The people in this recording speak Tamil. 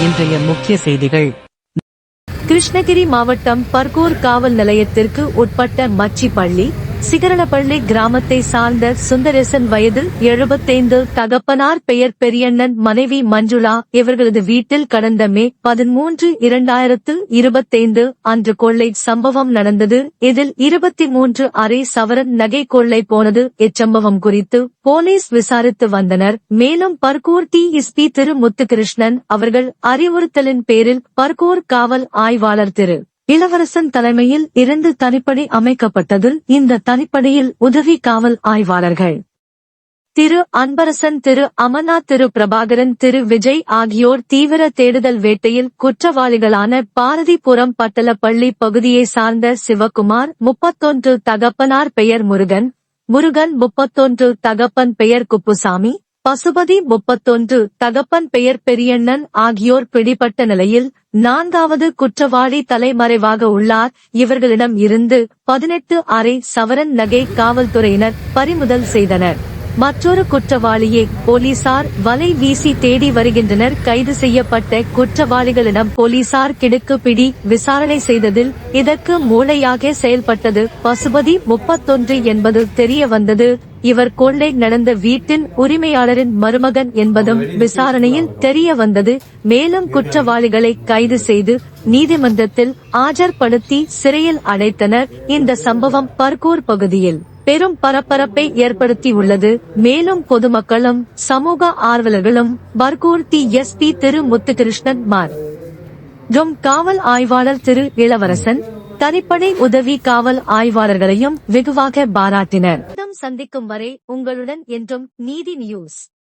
இன்றைய முக்கிய செய்திகள். கிருஷ்ணகிரி மாவட்டம் பர்கூர் காவல் நிலையத்திற்கு உட்பட்ட மச்சிப்பள்ளி சிகரணப்பள்ளி கிராமத்தை சார்ந்த சுந்தரேசன் வயது 75 தகப்பனார் பெயர் பெரியண்ணன் மனைவி மஞ்சுளா இவர்களது வீட்டில் கடந்த மே 13, 2025 அன்று கொள்ளை சம்பவம் நடந்தது. இதில் 23 அரை சவரன் நகை கொள்ளை போனது. இச்சம்பவம் குறித்து போலீஸ் விசாரித்து வந்தனர். மேலும் பர்கூர் டிஎஸ்பி திரு முத்துகிருஷ்ணன் அவர்கள் அறிவுறுத்தலின் பேரில் பர்கூர் காவல் ஆய்வாளர் திரு இளவரசன் தலைமையில் 2 தனிப்படை அமைக்கப்பட்டது. இந்த தனிப்படையில் உதவி காவல் ஆய்வாளர்கள் திரு அன்பரசன், திரு அமர்நாத், திரு பிரபாகரன், திரு விஜய் ஆகியோர் தீவிர தேடுதல் வேட்டையில் குற்றவாளிகளான பாரதிபுரம் பட்டலப்பள்ளி பகுதியை சார்ந்த சிவகுமார் 31 தகப்பனார் பெயர் முருகன், 31 தகப்பன் பெயர் குப்புசாமி, பசுபதி 31 தகப்பன் பெயர் பெரியண்ணன் ஆகியோர் பிடிபட்ட நிலையில் 4வது குற்றவாளி தலைமறைவாக உள்ளார். இவர்களிடம் இருந்து 18 அரை சவரன் நகை காவல்துறையினர் பறிமுதல் செய்தனர். மற்றொரு குற்றவாளியை போலீசார் வலை வீசி தேடி வருகின்றனர். கைது செய்யப்பட்ட குற்றவாளிகளிடம் போலீசார் கிடுக்கு பிடி விசாரணை செய்ததில் இதற்கு மூளையாக செயல்பட்டது பசுபதி 31 என்பது தெரிய வந்தது. இவர் கொள்ளை நடந்த வீட்டின் உரிமையாளரின் மருமகன் என்பதும் விசாரணையில் தெரிய வந்தது. மேலும் குற்றவாளிகளை கைது செய்து நீதிமன்றத்தில் ஆஜர்படுத்தி சிறையில் அடைத்தனர். இந்த சம்பவம் பர்கூர் பகுதியில் பெரும் பரபரப்பை ஏற்படுத்தியுள்ளது. மேலும் பொதுமக்களும் சமூக ஆர்வலர்களும் பர்கூர் டிஎஸ்பி திரு முத்துகிருஷ்ணன் மற்றும் காவல் ஆய்வாளர் திரு இளவரசன், தனிப்படை உதவி காவல் ஆய்வாளர்களையும் வெகுவாக பாராட்டினர். சந்திக்கும் வரை உங்களுடன் என்றும் நீதி நியூஸ்.